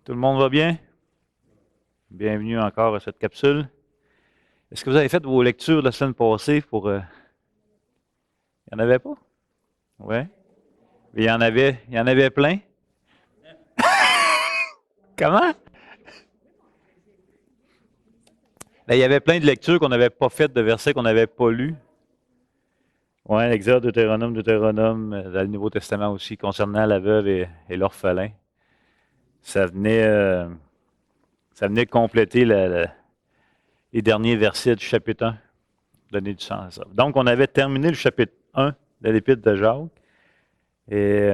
Tout le monde va bien? Bienvenue encore à cette capsule. Est-ce que vous avez fait vos lectures de la semaine passée pour... Il n'y en avait pas? Oui. Il y en avait plein? Comment? Ben, il y avait plein de lectures qu'on n'avait pas faites, de versets qu'on n'avait pas lus. Oui, Exode, Deutéronome, dans le Nouveau Testament aussi, concernant la veuve et l'orphelin. Ça venait, euh, ça venait compléter les derniers versets du chapitre 1, donner du sens à ça. Donc, on avait terminé le chapitre 1 de l'Épître de Jacques. Et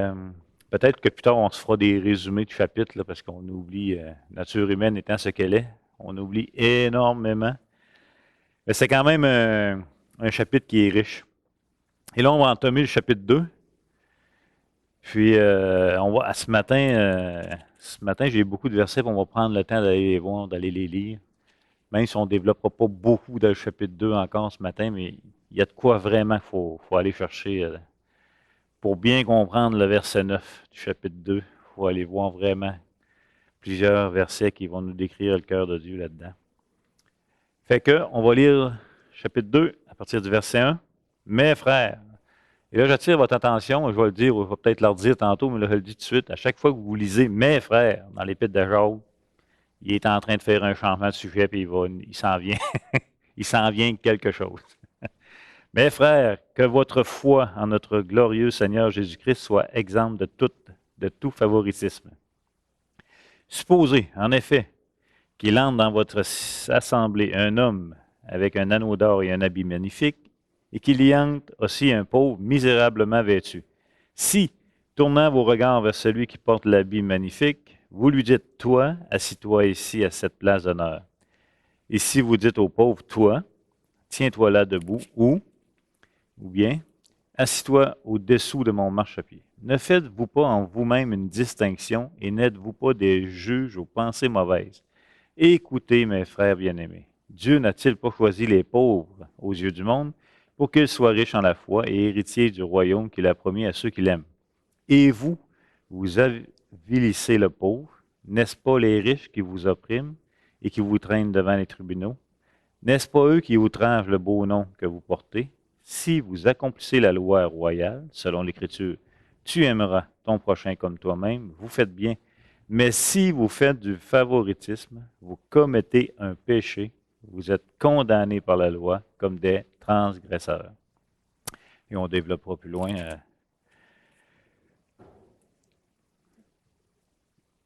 peut-être que plus tard, on se fera des résumés de chapitres, là, parce qu'on oublie, nature humaine étant ce qu'elle est, on oublie énormément. Mais c'est quand même un chapitre qui est riche. Et là, on va entamer le chapitre 2. Puis, ce matin, j'ai beaucoup de versets, puis on va prendre le temps d'aller les voir, d'aller les lire. Même si on ne développera pas beaucoup dans le chapitre 2 encore ce matin, mais il y a de quoi vraiment qu'il faut aller chercher. Pour bien comprendre le verset 9 du chapitre 2, il faut aller voir vraiment plusieurs versets qui vont nous décrire le cœur de Dieu là-dedans. Fait que, on va lire chapitre 2 à partir du verset 1. Mes frères, et là j'attire votre attention, je vais le dire, je vais peut-être leur dire tantôt, mais là je le dis tout de suite, à chaque fois que vous lisez mes frères dans l'épître de Jacques, il est en train de faire un changement de sujet, puis il s'en vient, il s'en vient quelque chose. Mes frères, que votre foi en notre glorieux Seigneur Jésus-Christ soit exempte de tout favoritisme. Supposez, en effet, qu'il entre dans votre assemblée un homme avec un anneau d'or et un habit magnifique, et qu'il y entre aussi un pauvre misérablement vêtu. Si, tournant vos regards vers celui qui porte l'habit magnifique, vous lui dites, toi, assis-toi ici à cette place d'honneur. Et si vous dites au pauvre, toi, tiens-toi là debout, ou bien, assis-toi au-dessous de mon marchepied. Ne faites-vous pas en vous-même une distinction et n'êtes-vous pas des juges aux pensées mauvaises? Écoutez, mes frères bien-aimés, Dieu n'a-t-il pas choisi les pauvres aux yeux du monde pour qu'ils soient riches en la foi et héritiers du royaume qu'il a promis à ceux qui l'aiment? Et vous, vous avilissez le pauvre, n'est-ce pas les riches qui vous oppriment et qui vous traînent devant les tribunaux? N'est-ce pas eux qui outragent le beau nom que vous portez? Si vous accomplissez la loi royale, selon l'Écriture, tu aimeras ton prochain comme toi-même, vous faites bien. Mais si vous faites du favoritisme, vous commettez un péché, vous êtes condamnés par la loi comme des transgresseurs. Et on développera plus loin.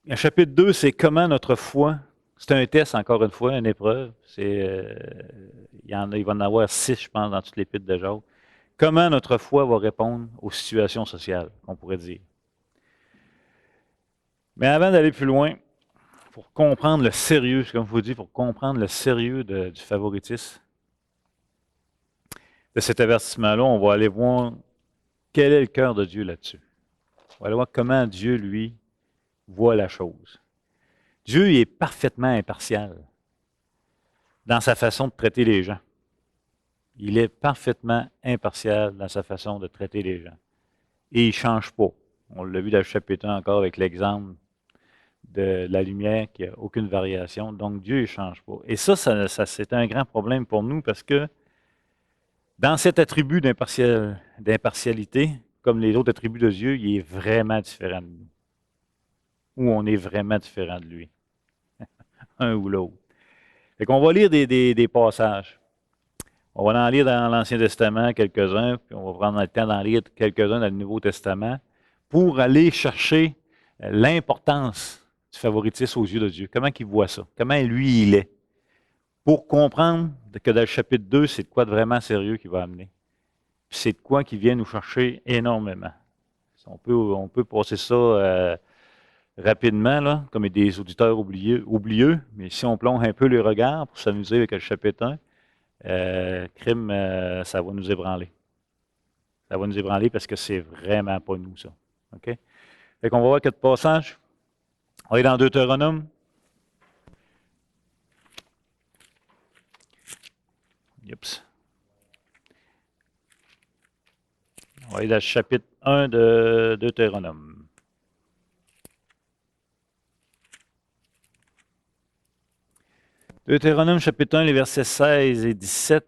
Le chapitre 2, c'est comment notre foi. C'est un test, encore une fois, une épreuve. Il va en avoir 6, je pense, dans toutes les l'épître de Jacques. Comment notre foi va répondre aux situations sociales, on pourrait dire. Mais avant d'aller plus loin, pour comprendre le sérieux, comme je vous dis, pour comprendre le sérieux du favoritisme, de cet avertissement-là, on va aller voir quel est le cœur de Dieu là-dessus. On va aller voir comment Dieu, lui, voit la chose. Dieu il est parfaitement impartial dans sa façon de traiter les gens. Il est parfaitement impartial dans sa façon de traiter les gens. Et il ne change pas. On l'a vu dans le chapitre 1 encore avec l'exemple de la lumière qui n'a aucune variation. Donc Dieu, il ne change pas. Et ça, c'est un grand problème pour nous parce que dans cet attribut d'impartialité, comme les autres attributs de Dieu, il est vraiment différent de nous. Ou on est vraiment différent de lui, un ou l'autre. Fait qu'on va lire des passages. On va en lire dans l'Ancien Testament quelques-uns, puis on va prendre le temps d'en lire quelques-uns dans le Nouveau Testament pour aller chercher l'importance du favoritisme aux yeux de Dieu. Comment il voit ça? Comment lui, il est? Pour comprendre que dans le chapitre 2, c'est de quoi de vraiment sérieux qu'il va amener. Puis c'est de quoi qui vient nous chercher énormément. On peut passer ça rapidement, là, comme des auditeurs oublieux, mais si on plonge un peu les regards pour s'amuser avec le chapitre 1, ça va nous ébranler. Ça va nous ébranler parce que c'est vraiment pas nous, ça. OK? Fait qu'on va voir quatre passages. On est dans Deutéronome. Oups. On va aller dans le chapitre 1 de Deutéronome. Deutéronome chapitre 1, les versets 16 et 17.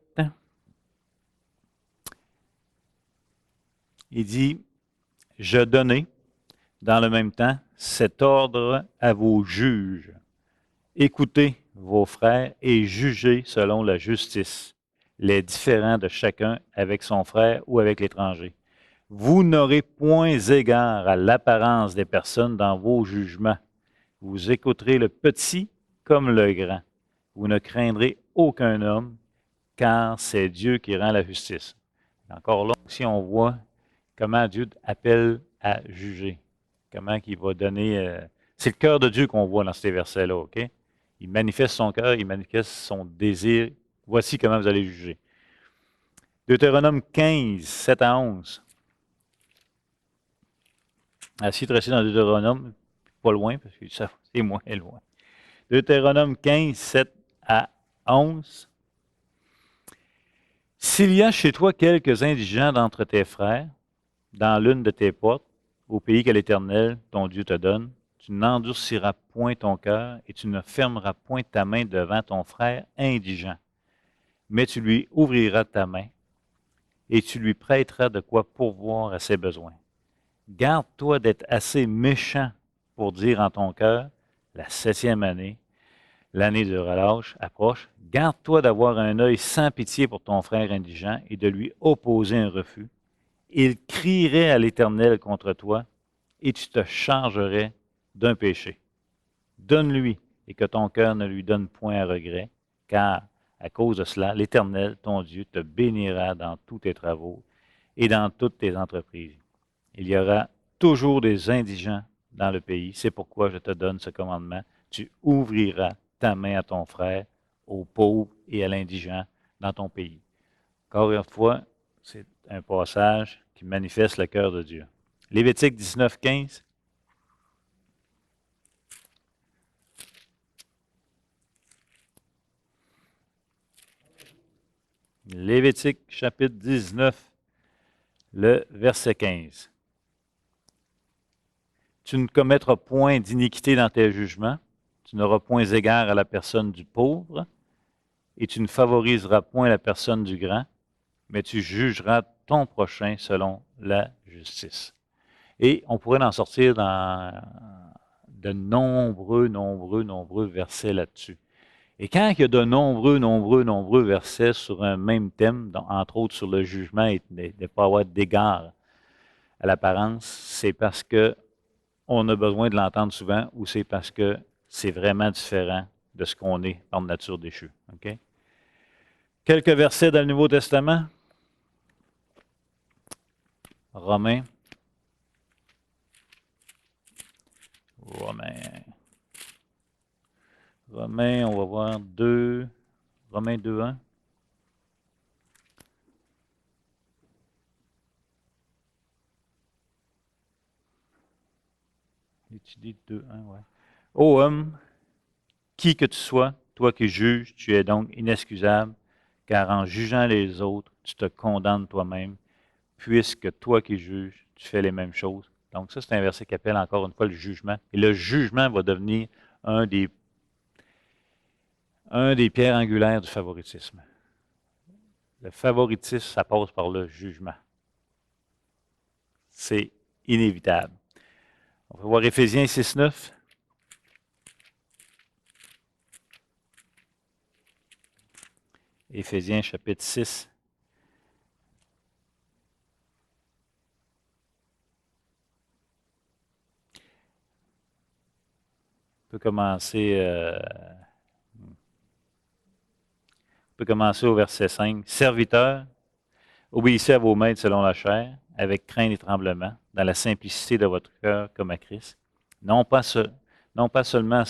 Il dit, « Je donnai, dans le même temps, cet ordre à vos juges. Écoutez vos frères et jugez selon la justice, les différends de chacun avec son frère ou avec l'étranger. Vous n'aurez point égard à l'apparence des personnes dans vos jugements. Vous écouterez le petit comme le grand. Vous ne craindrez aucun homme, car c'est Dieu qui rend la justice. » Encore là, si on voit comment Dieu appelle à juger, comment il va donner... c'est le cœur de Dieu qu'on voit dans ces versets-là, OK? Il manifeste son cœur, il manifeste son désir. Voici comment vous allez juger. Deutéronome 15, 7 à 11. Assis tracé dans Deutéronome, pas loin, parce que ça, c'est moins loin. Deutéronome 15, 7 à 11. S'il y a chez toi quelques indigents d'entre tes frères, dans l'une de tes portes, au pays que l'Éternel, ton Dieu, te donne, tu n'endurciras point ton cœur et tu ne fermeras point ta main devant ton frère indigent, mais tu lui ouvriras ta main et tu lui prêteras de quoi pourvoir à ses besoins. Garde-toi d'être assez méchant pour dire en ton cœur, la 7e année, l'année de relâche approche, garde-toi d'avoir un œil sans pitié pour ton frère indigent et de lui opposer un refus. Il crierait à l'Éternel contre toi et tu te chargerais d'un péché. Donne-lui et que ton cœur ne lui donne point à regret, car à cause de cela, l'Éternel, ton Dieu, te bénira dans tous tes travaux et dans toutes tes entreprises. Il y aura toujours des indigents dans le pays. C'est pourquoi je te donne ce commandement. Tu ouvriras ta main à ton frère, aux pauvres et à l'indigent dans ton pays. Encore une fois, c'est un passage qui manifeste le cœur de Dieu. Lévitique 19, 15. Lévitique chapitre 19, le verset 15. Tu ne commettras point d'iniquité dans tes jugements, tu n'auras point égard à la personne du pauvre, et tu ne favoriseras point la personne du grand, mais tu jugeras ton prochain selon la justice. Et on pourrait en sortir dans de nombreux versets là-dessus. Et quand il y a de nombreux versets sur un même thème, entre autres sur le jugement et de ne pas avoir d'égard à l'apparence, c'est parce que on a besoin de l'entendre souvent ou c'est parce que c'est vraiment différent de ce qu'on est par nature déchue. Okay? Quelques versets dans le Nouveau Testament. Romains. Romains, on va voir Romains 2, 1. Étudie 2, 1, ouais. Ô homme, qui que tu sois, toi qui juges, tu es donc inexcusable, car en jugeant les autres, tu te condamnes toi-même, puisque toi qui juges, tu fais les mêmes choses. Donc ça, c'est un verset qui appelle encore une fois le jugement. Et le jugement va devenir un des pierres angulaires du favoritisme. Le favoritisme, ça passe par le jugement. C'est inévitable. On va voir Éphésiens 6, 9. Éphésiens chapitre 6. On peut commencer au verset 5. Serviteurs, obéissez à vos maîtres selon la chair, avec crainte et tremblement, dans la simplicité de votre cœur comme à Christ, non pas seulement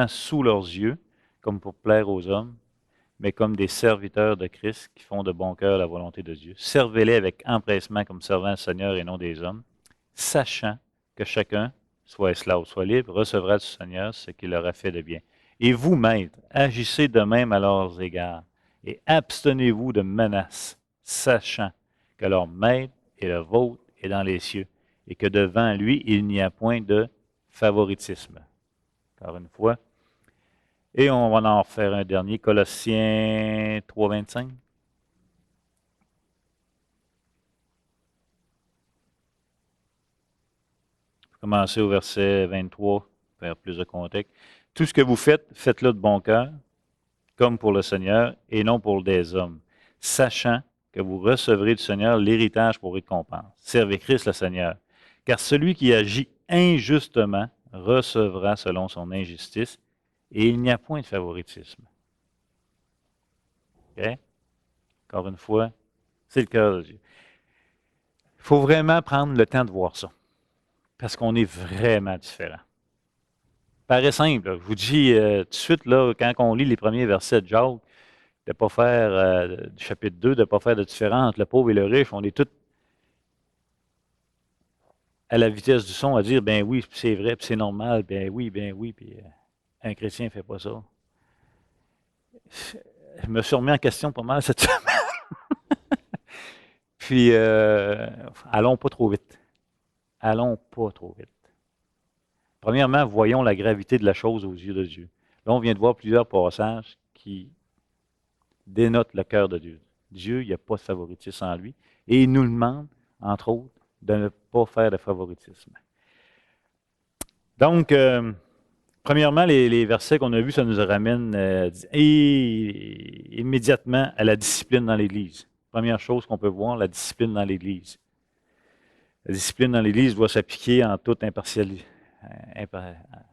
sous leurs yeux, comme pour plaire aux hommes, mais comme des serviteurs de Christ qui font de bon cœur la volonté de Dieu. Servez-les avec empressement comme servants du Seigneur et non des hommes, sachant que chacun, soit esclave, soit libre, recevra du Seigneur ce qu'il leur a fait de bien. Et vous, maîtres, agissez de même à leurs égards, et abstenez-vous de menaces, sachant que leur maître et le vôtre est dans les cieux, et que devant lui, il n'y a point de favoritisme. Encore une fois, Et on va en faire un dernier, Colossiens 3, 25. Commencer au verset 23, faire plus de contexte. Tout ce que vous faites, faites-le de bon cœur, comme pour le Seigneur, et non pour des hommes, sachant que vous recevrez du Seigneur l'héritage pour récompense. Servez Christ le Seigneur. Car celui qui agit injustement recevra selon son injustice, et il n'y a point de favoritisme. OK? Encore une fois, c'est le cœur de Dieu. Il faut vraiment prendre le temps de voir ça, parce qu'on est vraiment différents. Paraît simple, là. Je vous dis tout de suite, là, quand on lit les premiers versets de Jacques, de ne pas faire, du chapitre 2, de ne pas faire de différence entre le pauvre et le riche, on est tous à la vitesse du son à dire, ben oui, c'est vrai, puis c'est normal, ben oui, puis un chrétien ne fait pas ça. Je me suis remis en question pas mal cette semaine. Puis, allons pas trop vite. Allons pas trop vite. Premièrement, voyons la gravité de la chose aux yeux de Dieu. Là, on vient de voir plusieurs passages qui dénotent le cœur de Dieu. Dieu, il n'y a pas de favoritisme en lui. Et il nous demande, entre autres, de ne pas faire de favoritisme. Donc, premièrement, les versets qu'on a vus, ça nous ramène immédiatement à la discipline dans l'Église. Première chose qu'on peut voir, la discipline dans l'Église. La discipline dans l'Église doit s'appliquer en toute impartialité,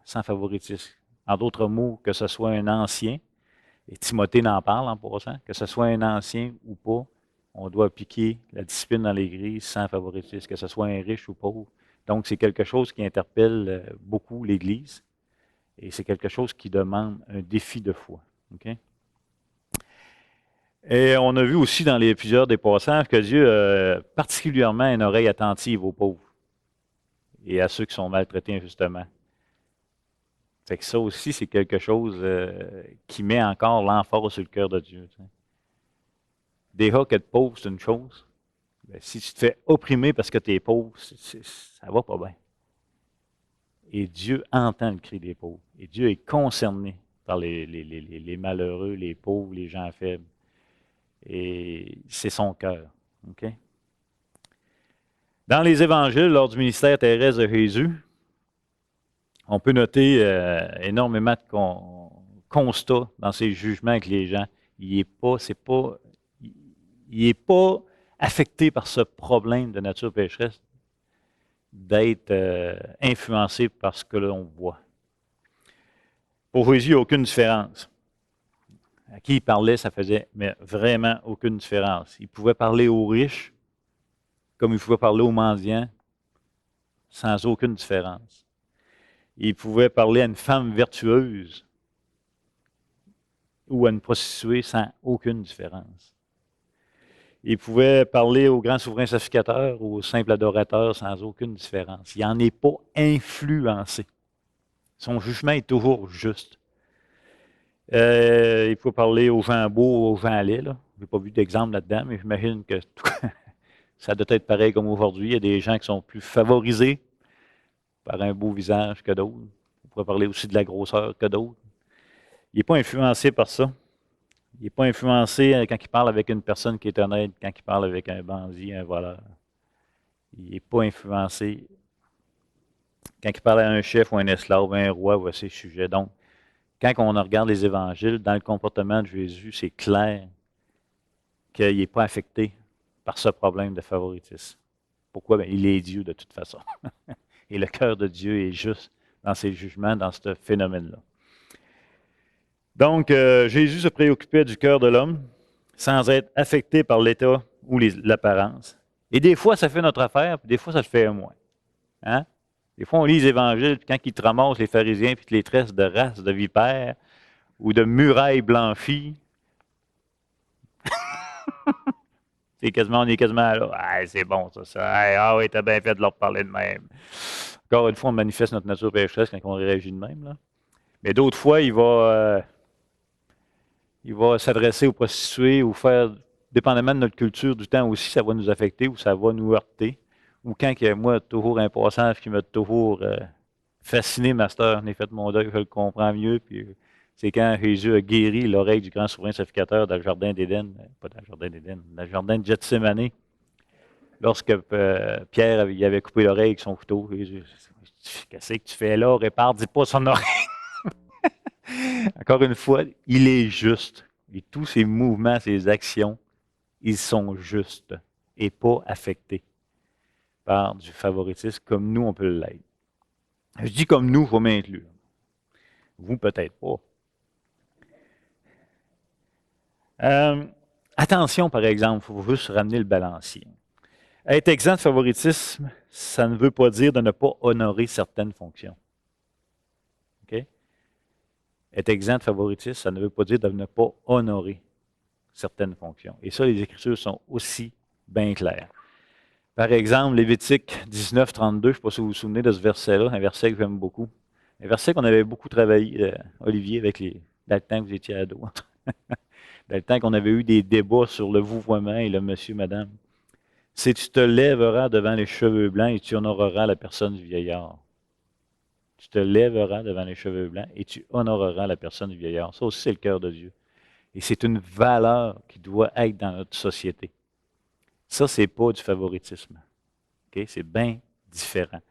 sans favoritisme. En d'autres mots, que ce soit un ancien, et Timothée n'en parle en passant, que ce soit un ancien ou pas, on doit appliquer la discipline dans l'Église sans favoritisme, que ce soit un riche ou pauvre. Donc, c'est quelque chose qui interpelle beaucoup l'Église et c'est quelque chose qui demande un défi de foi. Okay? Et on a vu aussi dans plusieurs des passages que Dieu a particulièrement une oreille attentive aux pauvres et à ceux qui sont maltraités injustement. Fait que ça aussi, c'est quelque chose qui met encore l'emphase sur le cœur de Dieu. T'sais. Déjà qu'être pauvre, c'est une chose. Mais si tu te fais opprimer parce que tu es pauvre, ça va pas bien. Et Dieu entend le cri des pauvres. Et Dieu est concerné par les malheureux, les pauvres, les gens faibles. Et c'est son cœur. Okay? Dans les évangiles, lors du ministère terrestre de Jésus, on peut noter énormément de constats dans ses jugements avec les gens. Il n'est pas affecté par ce problème de nature pécheresse d'être influencé par ce que l'on voit. Pour Jésus, il n'y a aucune différence. À qui il parlait, ça faisait mais vraiment aucune différence. Il pouvait parler aux riches comme il pouvait parler aux mendiants sans aucune différence. Il pouvait parler à une femme vertueuse ou à une prostituée sans aucune différence. Il pouvait parler au grand souverain sacrificateur ou au simple adorateur sans aucune différence. Il n'en est pas influencé. Son jugement est toujours juste. Il faut parler aux gens beaux, aux gens laids. Je n'ai pas vu d'exemple là-dedans, mais j'imagine que ça doit être pareil comme aujourd'hui. Il y a des gens qui sont plus favorisés par un beau visage que d'autres. On pourrait parler aussi de la grosseur que d'autres. Il n'est pas influencé par ça. Il n'est pas influencé quand il parle avec une personne qui est honnête, quand il parle avec un bandit, un voleur. Il n'est pas influencé quand il parle à un chef ou un esclave, un roi ou à ses sujets. Donc, quand on regarde les évangiles, dans le comportement de Jésus, c'est clair qu'il n'est pas affecté par ce problème de favoritisme. Pourquoi? Bien, il est Dieu de toute façon. Et le cœur de Dieu est juste dans ses jugements, dans ce phénomène-là. Donc, Jésus se préoccupait du cœur de l'homme sans être affecté par l'état ou l'apparence. Et des fois, ça fait notre affaire, puis des fois, ça le fait moins. Hein? Des fois, on lit les évangiles, puis quand ils te ramassent les pharisiens, puis ils te les traitent de race de vipères ou de murailles blanchies, on est quasiment là. Ah, c'est bon, ça. Ah oui, t'as bien fait de leur parler de même. Encore une fois, on manifeste notre nature pécheresse quand on réagit de même. Là. Mais d'autres fois, il va s'adresser aux prostituées ou faire, dépendamment de notre culture du temps aussi, ça va nous affecter ou ça va nous heurter. Ou quand il y a, moi, toujours un passage qui m'a toujours fasciné, master, j'ai fait mon deuil, je le comprends mieux, puis C'est quand Jésus a guéri l'oreille du grand souverain sacrificateur dans le jardin d'Éden, pas dans le jardin d'Éden, dans le jardin de Gethsémané, lorsque Pierre il avait coupé l'oreille avec son couteau. Jésus, qu'est-ce que tu fais là? Répare, dis pas son oreille. Encore une fois, il est juste. Et tous ses mouvements, ses actions, ils sont justes et pas affectés par du favoritisme comme nous, on peut l'être. Je dis comme nous, il faut m'inclure. Vous, peut-être pas. Attention, par exemple, il faut juste ramener le balancier. Être exempt de favoritisme, ça ne veut pas dire de ne pas honorer certaines fonctions. OK? Être exempt de favoritisme, ça ne veut pas dire de ne pas honorer certaines fonctions. Et ça, les Écritures sont aussi bien claires. Par exemple, Lévitique 19, 32, je ne sais pas si vous vous souvenez de ce verset-là, un verset que j'aime beaucoup. Un verset qu'on avait beaucoup travaillé, Olivier, dans le temps que vous étiez ado. Dans le temps qu'on avait eu des débats sur le vouvoiement et le monsieur, madame. C'est tu te lèveras devant les cheveux blancs et tu honoreras la personne du vieillard. Tu te lèveras devant les cheveux blancs et tu honoreras la personne du vieillard. Ça aussi, c'est le cœur de Dieu. Et c'est une valeur qui doit être dans notre société. Ça, c'est pas du favoritisme. Okay? C'est bien différent.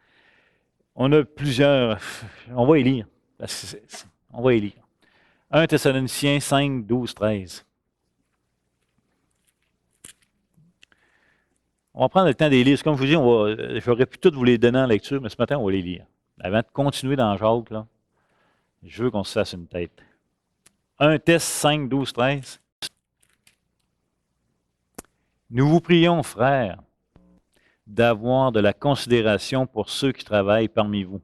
On a plusieurs. On va y lire. On va y lire. 1 Thessaloniciens 5, 12, 13. On va prendre le temps de les lire. Comme je vous dis, j'aurais pu toutes vous les donner en lecture, mais ce matin, on va les lire. Avant de continuer dans Jacques, là, je veux qu'on se fasse une tête. 1 Thess 5, 12, 13. Nous vous prions, frères, d'avoir de la considération pour ceux qui travaillent parmi vous,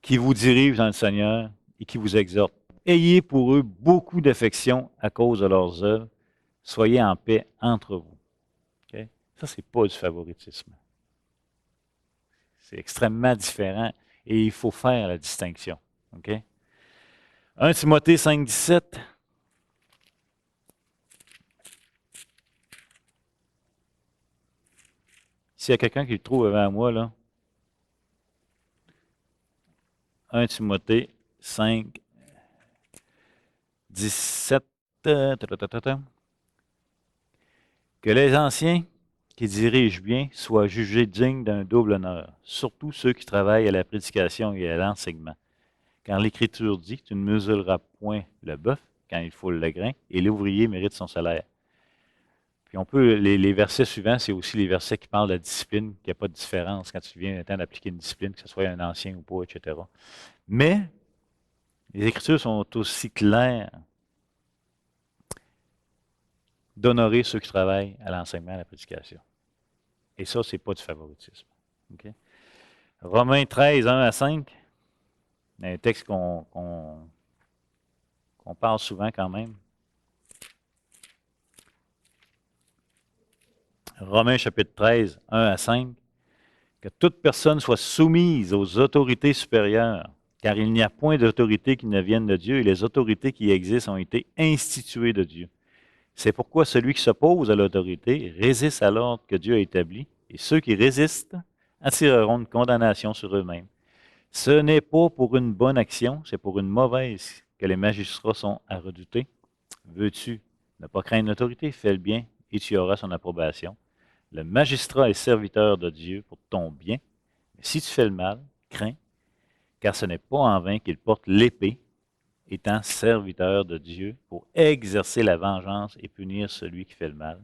qui vous dirigent dans le Seigneur et qui vous exhortent. Ayez pour eux beaucoup d'affection à cause de leurs œuvres. Soyez en paix entre vous. Okay? Ça, ce n'est pas du favoritisme. C'est extrêmement différent et il faut faire la distinction. Okay? 1 Timothée 5, 17. S'il y a quelqu'un qui le trouve avant moi, là. 1 Timothée 5, 17. Que les anciens qui dirigent bien soient jugés dignes d'un double honneur, surtout ceux qui travaillent à la prédication et à l'enseignement. Car l'Écriture dit, tu ne mesureras point le bœuf quand il faut le grain, et l'ouvrier mérite son salaire. Puis on peut, les versets suivants, c'est aussi les versets qui parlent de la discipline, qu'il n'y a pas de différence quand tu viens le temps d'appliquer une discipline, que ce soit un ancien ou pas, etc. Mais les Écritures sont aussi claires d'honorer ceux qui travaillent à l'enseignement, à la prédication. Et ça, ce n'est pas du favoritisme. Okay? Romains 13, 1 à 5, un texte qu'on parle souvent quand même. Romains chapitre 13, 1 à 5. Que toute personne soit soumise aux autorités supérieures, car il n'y a point d'autorité qui ne vienne de Dieu, et les autorités qui existent ont été instituées de Dieu. C'est pourquoi celui qui s'oppose à l'autorité résiste à l'ordre que Dieu a établi, et ceux qui résistent attireront une condamnation sur eux-mêmes. Ce n'est pas pour une bonne action, c'est pour une mauvaise que les magistrats sont à redouter. Veux-tu ne pas craindre l'autorité? Fais le bien et tu auras son approbation. Le magistrat est serviteur de Dieu pour ton bien. Mais si tu fais le mal, crains, car ce n'est pas en vain qu'il porte l'épée, étant serviteur de Dieu pour exercer la vengeance et punir celui qui fait le mal.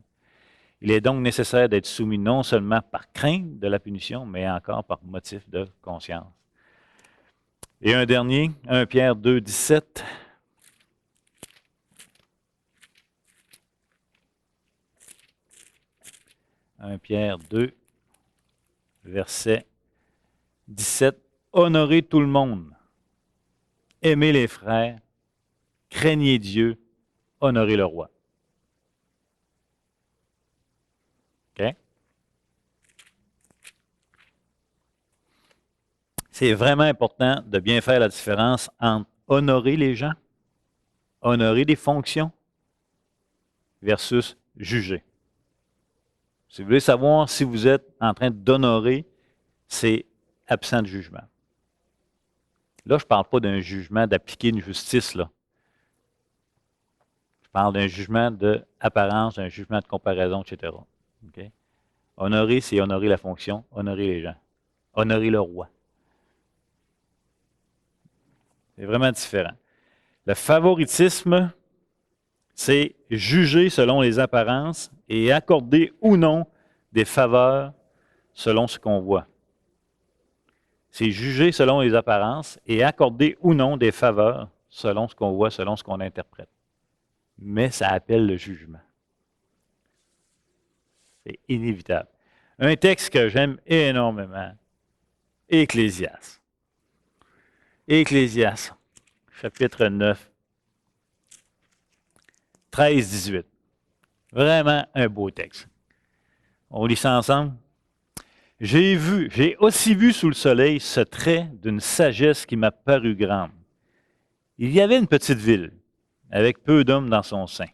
Il est donc nécessaire d'être soumis non seulement par crainte de la punition, mais encore par motif de conscience. Et un dernier, 1 Pierre 2, 17. « 1 Pierre 2, verset 17. Honorez tout le monde, aimez les frères, craignez Dieu, honorez le roi. » OK? C'est vraiment important de bien faire la différence entre honorer les gens, honorer des fonctions, versus juger. Si vous voulez savoir si vous êtes en train d'honorer, c'est absent de jugement. Là, je ne parle pas d'un jugement d'appliquer une justice, là. Je parle d'un jugement d'apparence, d'un jugement de comparaison, etc. OK? Honorer, c'est honorer la fonction, honorer les gens, honorer le roi. C'est vraiment différent. Le favoritisme, c'est juger selon les apparences et accorder ou non des faveurs selon ce qu'on voit. C'est juger selon les apparences et accorder ou non des faveurs selon ce qu'on voit, selon ce qu'on interprète. Mais ça appelle le jugement. C'est inévitable. Un texte que j'aime énormément, Ecclésiaste. Ecclésiaste, chapitre 9, 13-18. Vraiment un beau texte. On lit ça ensemble? J'ai aussi vu sous le soleil ce trait d'une sagesse qui m'a paru grande. Il y avait une petite ville, avec peu d'hommes dans son sein.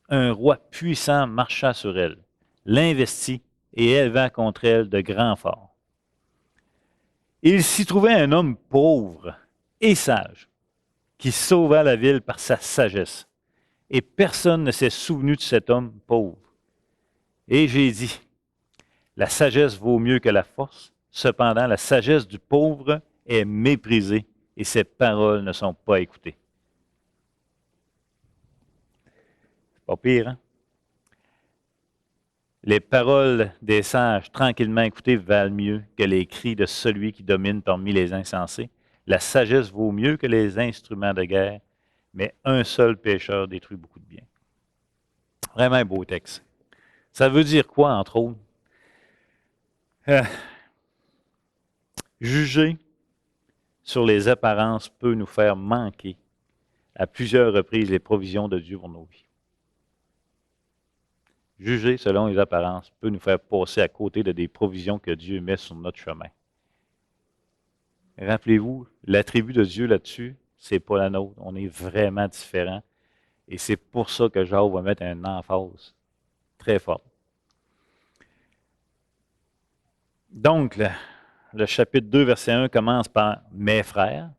Un roi puissant marcha sur elle, l'investit et éleva contre elle de grands forts. Il s'y trouvait un homme pauvre et sage, qui sauva la ville par sa sagesse. Et personne ne s'est souvenu de cet homme pauvre. Et j'ai dit, la sagesse vaut mieux que la force, cependant la sagesse du pauvre est méprisée et ses paroles ne sont pas écoutées. C'est pas pire, hein? Les paroles des sages tranquillement écoutées valent mieux que les cris de celui qui domine parmi les insensés. La sagesse vaut mieux que les instruments de guerre, mais un seul pécheur détruit beaucoup de bien. Vraiment un beau texte. Ça veut dire quoi, entre autres? Juger sur les apparences peut nous faire manquer à plusieurs reprises les provisions de Dieu pour nos vies. Juger selon les apparences peut nous faire passer à côté de des provisions que Dieu met sur notre chemin. Rappelez-vous, l'attribut de Dieu là-dessus, c'est pas la nôtre. On est vraiment différents. Et c'est pour ça que Jacques va mettre un emphase très fort. Donc, le chapitre 2, verset 1 commence par « Mes frères ».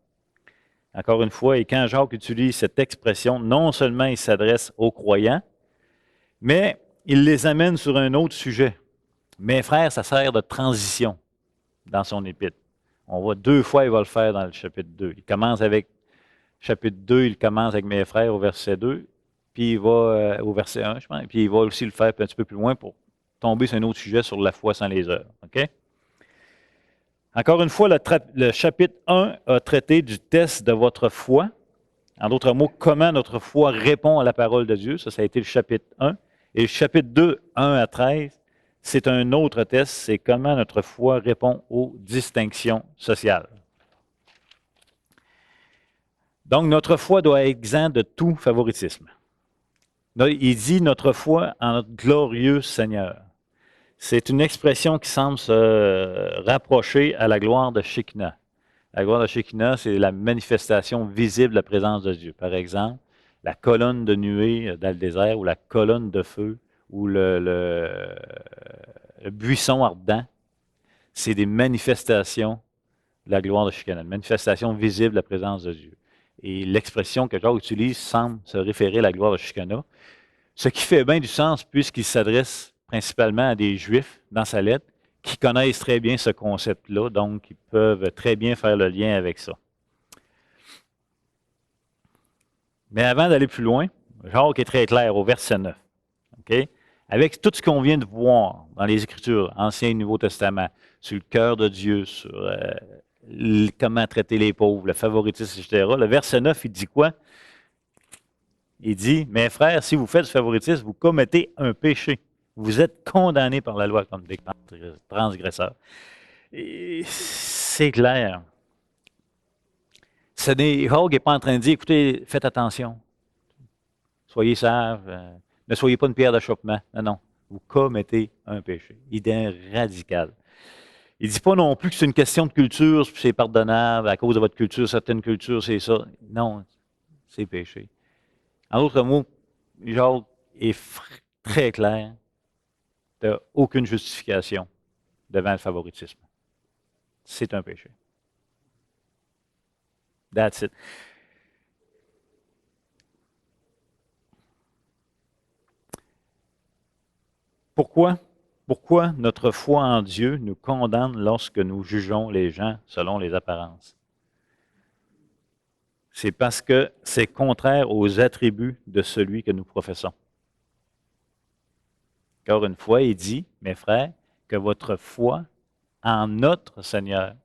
Encore une fois, et quand Jacques utilise cette expression, non seulement il s'adresse aux croyants, mais il les amène sur un autre sujet. Mes frères, ça sert de transition dans son épître. On voit 2 fois, il va le faire dans le chapitre 2. Il commence avec, chapitre 2, il commence avec mes frères au verset 2, puis il va au verset 1, je pense, puis il va aussi le faire un petit peu plus loin pour tomber sur un autre sujet sur la foi sans les œuvres. OK? Encore une fois, le chapitre 1 a traité du test de votre foi. En d'autres mots, comment notre foi répond à la parole de Dieu. Ça a été le chapitre 1. Et le chapitre 2, 1 à 13, c'est un autre test, c'est comment notre foi répond aux distinctions sociales. Donc, notre foi doit être exempte de tout favoritisme. Il dit notre foi en notre glorieux Seigneur. C'est une expression qui semble se rapprocher à la gloire de Shekinah. La gloire de Shekinah, c'est la manifestation visible de la présence de Dieu. Par exemple, la colonne de nuée dans le désert ou la colonne de feu ou le buisson ardent, c'est des manifestations de la gloire de Shekinah, une manifestation visible de la présence de Dieu. Et l'expression que Jacques utilise semble se référer à la gloire de Shekinah, ce qui fait bien du sens puisqu'il s'adresse principalement à des Juifs dans sa lettre qui connaissent très bien ce concept-là, donc ils peuvent très bien faire le lien avec ça. Mais avant d'aller plus loin, Jacques est très clair au verset 9. Okay? Avec tout ce qu'on vient de voir dans les Écritures, Ancien et Nouveau Testament, sur le cœur de Dieu, sur comment traiter les pauvres, le favoritisme, etc., le verset 9, il dit quoi? Il dit, mes frères, si vous faites du favoritisme, vous commettez un péché. Vous êtes condamnés par la loi comme des transgresseurs. C'est clair. Jacques n'est pas en train de dire, écoutez, faites attention. Soyez sages. Ne soyez pas une pierre d'achoppement. Non, non. Vous commettez un péché. Idée radicale. Il ne dit pas non plus que c'est une question de culture, c'est pardonnable, à cause de votre culture, certaines cultures, c'est ça. Non, c'est péché. En d'autres mots, Jacques est très clair. Tu n'as aucune justification devant le favoritisme. C'est un péché. That's it. Pourquoi? Pourquoi notre foi en Dieu nous condamne lorsque nous jugeons les gens selon les apparences? C'est parce que c'est contraire aux attributs de celui que nous professons. Encore une fois, il dit, mes frères, que votre foi en notre Seigneur.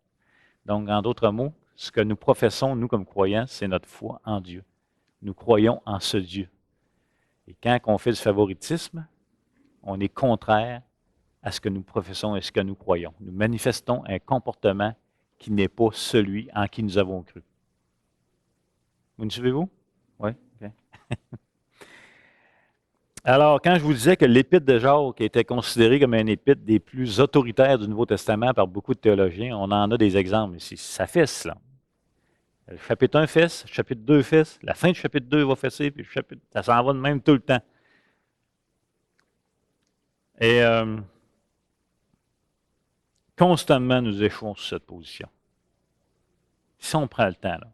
Donc, en d'autres mots, ce que nous professons, nous, comme croyants, c'est notre foi en Dieu. Nous croyons en ce Dieu. Et quand on fait du favoritisme, on est contraire à ce que nous professons et ce que nous croyons. Nous manifestons un comportement qui n'est pas celui en qui nous avons cru. Vous me suivez-vous? Oui? OK. Alors, quand je vous disais que l'épître de Jacques était considérée comme un épître des plus autoritaires du Nouveau Testament par beaucoup de théologiens, on en a des exemples ici. Ça fesse, là. Le chapitre 1 fesse, le chapitre 2 fesse, la fin du chapitre 2 va fesser, puis ça s'en va de même tout le temps. Et constamment, nous échouons sur cette position. Si on prend le temps, là.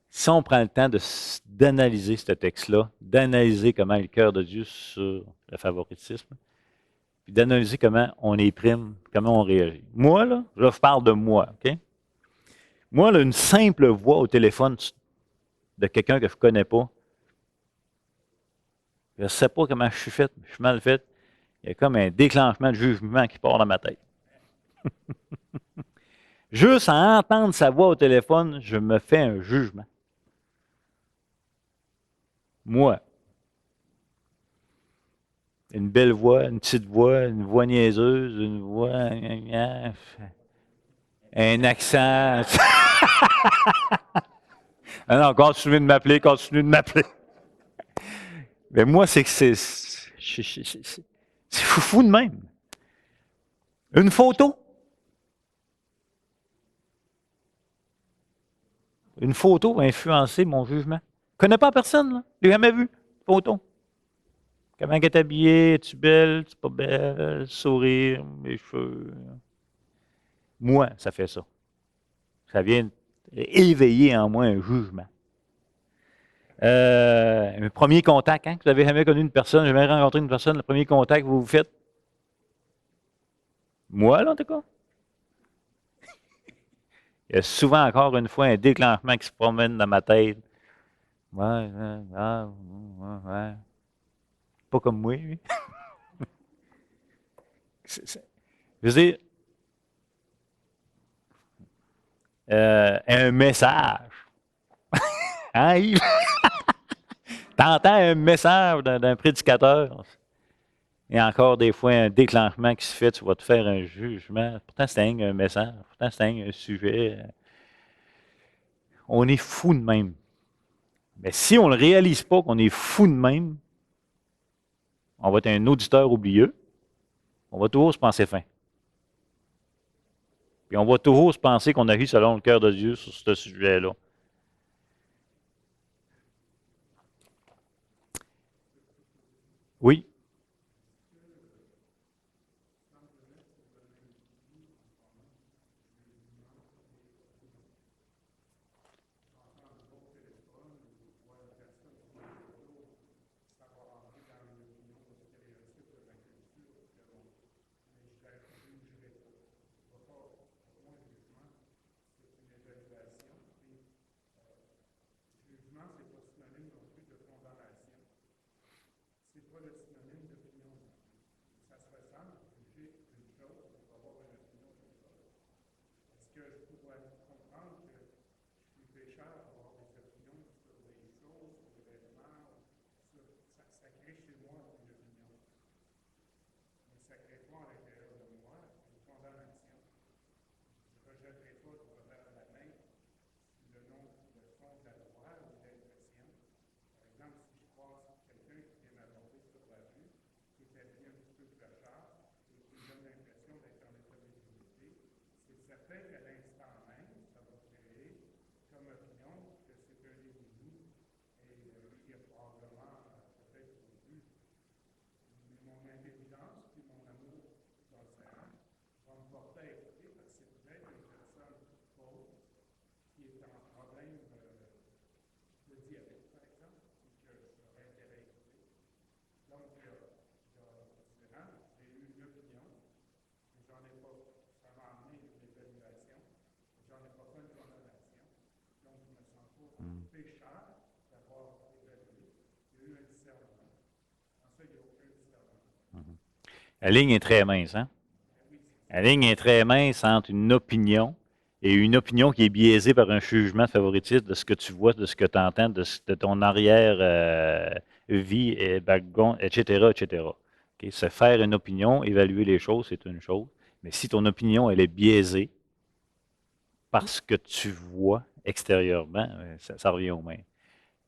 Si on prend le temps d'analyser ce texte-là, d'analyser comment est le cœur de Dieu sur le favoritisme, puis d'analyser comment on exprime, comment on réagit. Moi, là, je parle de moi, OK? Moi, là, une simple voix au téléphone de quelqu'un que je ne connais pas, je ne sais pas comment je suis fait, je suis mal fait, il y a comme un déclenchement de jugement qui part dans ma tête. Juste à entendre sa voix au téléphone, je me fais un jugement. Moi. Une belle voix, une petite voix, une voix niaiseuse, une voix... Un accent. Ah non, continue de m'appeler, continue de m'appeler. Mais moi, c'est que c'est foufou de même. Une photo. Une photo va influencer mon jugement. Je ne connais pas personne, là. Je l'ai jamais vu. Photo. Comment elle est habillée? Es-tu belle? Es-tu pas belle? Sourire, mes cheveux. Moi, ça fait ça. Ça vient éveiller en moi un jugement. Un premier contact, hein? Vous n'avez jamais connu une personne, jamais rencontré une personne, le premier contact que vous vous faites? Moi, là, en tout cas. Il y a souvent, encore une fois, un déclenchement qui se promène dans ma tête. Ouais, ouais. Pas comme moi, lui. Je veux dire, un message. Hein, Yves? T'entends un message d'un prédicateur. Et encore des fois, un déclenchement qui se fait, tu vas te faire un jugement. Pourtant, c'est un message. Pourtant, c'est un sujet. On est fou de même. Mais si on ne réalise pas qu'on est fou de même, on va être un auditeur oublieux. On va toujours se penser fin. Puis on va toujours se penser qu'on agit selon le cœur de Dieu sur ce sujet-là. Oui. La ligne est très mince, hein? La ligne est très mince entre une opinion et une opinion qui est biaisée par un jugement favoritiste de ce que tu vois, de ce que tu entends, de ton arrière-vie, background, etc., etc. Okay? Se faire une opinion, évaluer les choses, c'est une chose. Mais si ton opinion, elle est biaisée par ce que tu vois extérieurement, ça revient au même.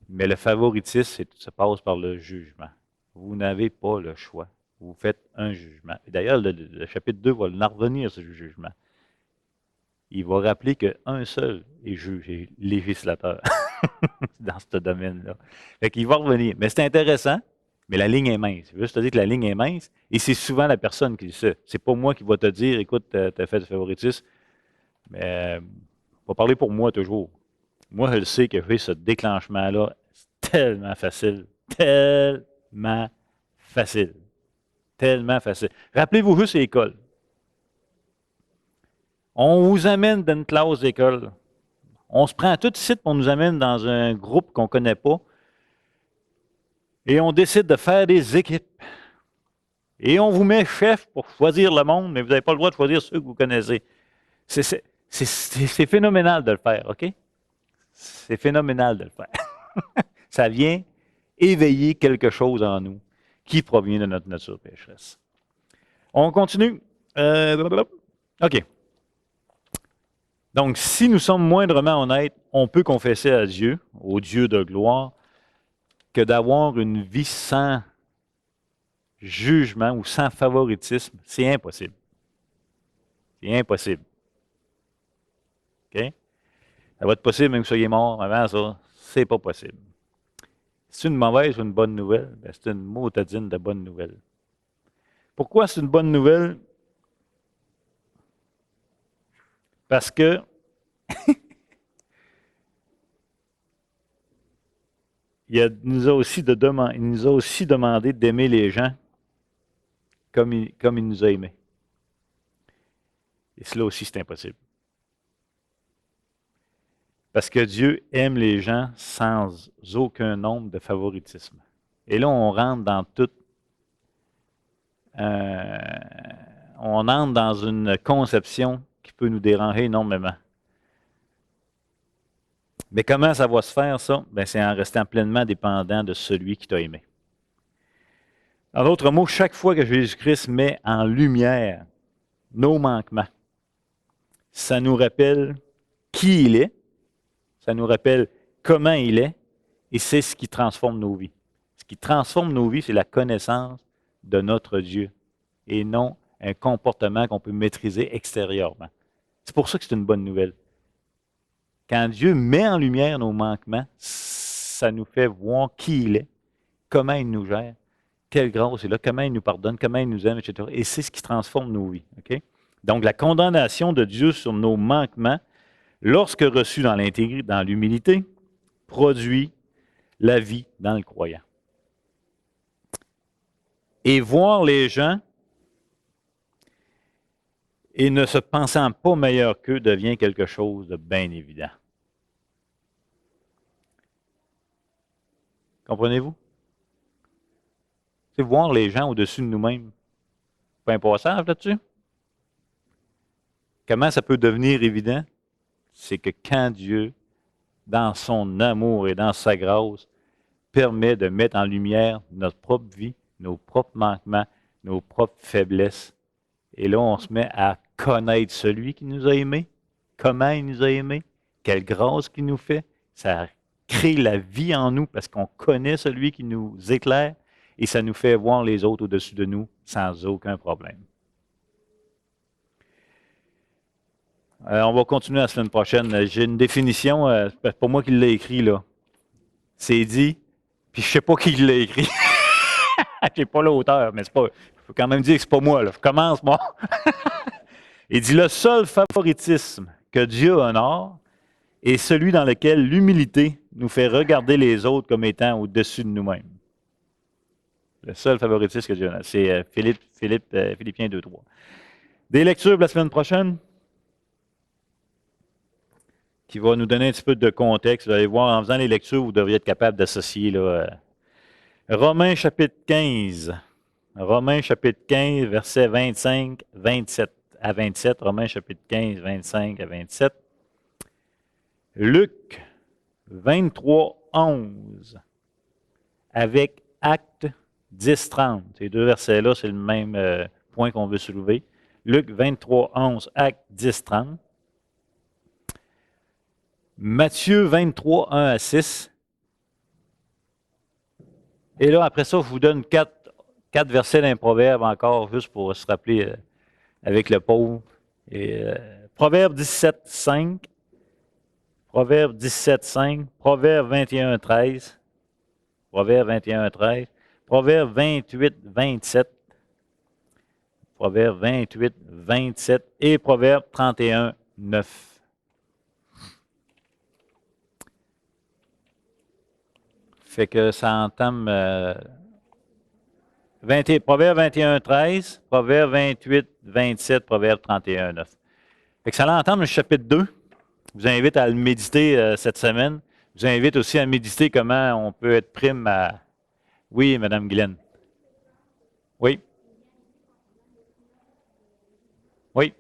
Mais le favoritisme, ça passe par le jugement. Vous n'avez pas le choix. Vous faites un jugement. D'ailleurs, le chapitre 2 va en revenir, ce jugement. Il va rappeler qu'un seul est juge et législateur dans ce domaine-là. Fait qu'il va revenir. Mais c'est intéressant, mais la ligne est mince. Je veux juste te dire que la ligne est mince et c'est souvent la personne qui le sait. C'est pas moi qui va te dire, écoute, tu as fait du favoritisme, mais on va parler pour moi toujours. Moi, je le sais que j'ai ce déclenchement-là. C'est tellement facile. Tellement facile. Tellement facile. Rappelez-vous juste l'école. On vous amène dans une classe d'école. On se prend tout de suite, on nous amène dans un groupe qu'on ne connaît pas. Et on décide de faire des équipes. Et on vous met chef pour choisir le monde, mais vous n'avez pas le droit de choisir ceux que vous connaissez. C'est phénoménal de le faire, OK? C'est phénoménal de le faire. Ça vient éveiller quelque chose en nous qui provient de notre nature pécheresse. On continue. OK. Donc, si nous sommes moindrement honnêtes, on peut confesser à Dieu, au Dieu de gloire, que d'avoir une vie sans jugement ou sans favoritisme, c'est impossible. C'est impossible. OK? Ça va être possible même que vous soyez mort avant ça. C'est pas possible. C'est une mauvaise ou une bonne nouvelle? Ben, c'est une motadine de bonne nouvelle. Pourquoi c'est une bonne nouvelle? Parce que il nous a aussi demandé d'aimer les gens comme il nous a aimés. Et cela aussi, c'est impossible. Parce que Dieu aime les gens sans aucun nombre de favoritisme. Et là, on rentre dans tout. On entre dans une conception qui peut nous déranger énormément. Mais comment ça va se faire, ça? Ben, c'est en restant pleinement dépendant de celui qui t'a aimé. En d'autres mots, chaque fois que Jésus-Christ met en lumière nos manquements, ça nous rappelle qui il est, ça nous rappelle comment il est, et c'est ce qui transforme nos vies. Ce qui transforme nos vies, c'est la connaissance de notre Dieu, et non un comportement qu'on peut maîtriser extérieurement. C'est pour ça que c'est une bonne nouvelle. Quand Dieu met en lumière nos manquements, ça nous fait voir qui il est, comment il nous gère, quelle grâce il a, comment il nous pardonne, comment il nous aime, etc. Et c'est ce qui transforme nos vies. Okay? Donc, la condamnation de Dieu sur nos manquements, lorsque reçue dans l'intégrité, dans l'humilité, produit la vie dans le croyant. Et voir les gens et ne se pensant pas meilleur qu'eux devient quelque chose de bien évident. Comprenez-vous? C'est voir les gens au-dessus de nous-mêmes. Pas un passage là-dessus? Comment ça peut devenir évident? C'est que quand Dieu, dans son amour et dans sa grâce, permet de mettre en lumière notre propre vie, nos propres manquements, nos propres faiblesses, et là, on se met à connaître celui qui nous a aimés, comment il nous a aimés, quelle grâce qu'il nous fait. Ça crée la vie en nous parce qu'on connaît celui qui nous éclaire et ça nous fait voir les autres au-dessus de nous sans aucun problème. On va continuer la semaine prochaine. J'ai une définition, c'est pas moi qui l'ai écrit, là. C'est dit, puis je sais pas qui l'a écrit. Je n'ai pas l'auteur, mais c'est pas. Il faut quand même dire que c'est pas moi, là. Je commence, moi. Il dit le seul favoritisme que Dieu honore est celui dans lequel l'humilité nous fait regarder les autres comme étant au-dessus de nous-mêmes. Le seul favoritisme que Dieu honore. C'est Philippiens 2.3. Des lectures pour la semaine prochaine qui va nous donner un petit peu de contexte. Vous allez voir, en faisant les lectures, vous devriez être capable d'associer là, Romains chapitre 15. Romains chapitre 15, versets 25, 27 à 27. Romains chapitre 15, 25 à 27. Luc 23, 11. Avec Acte 10, 30. Ces deux versets-là, c'est le même point qu'on veut soulever. Luc 23, 11, Acte 10, 30. Matthieu 23, 1 à 6. Et là, après ça, je vous donne quatre versets d'un proverbe encore, juste pour se rappeler avec le pauvre. Et, Proverbe 17, 5. Proverbe 17, 5. Proverbe 21, 13. Proverbe 21, 13. Proverbe 28, 27. Proverbe 28, 27. Et Proverbe 31, 9. Fait que ça entame Proverbe 21, 13, Proverbe 28, 27, Proverbe 31, 9. Fait que ça l'entame le chapitre 2. Je vous invite à le méditer cette semaine. Je vous invite aussi à méditer comment on peut être prime à... Oui, Mme Guylaine. Oui. Oui.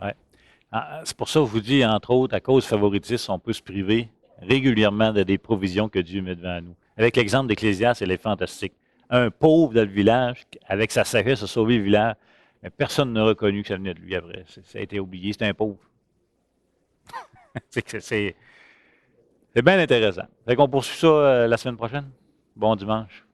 Ouais. C'est pour ça que je vous dis, entre autres, à cause du favoritisme, on peut se priver régulièrement de des provisions que Dieu met devant nous. Avec l'exemple d'Ecclésiaste, elle est fantastique. Un pauvre dans le village, avec sa sagesse, a sauvé le village, mais personne n'a reconnu que ça venait de lui après. Ça a été oublié. C'est un pauvre. C'est bien intéressant. Fait qu'on poursuit ça la semaine prochaine. Bon dimanche.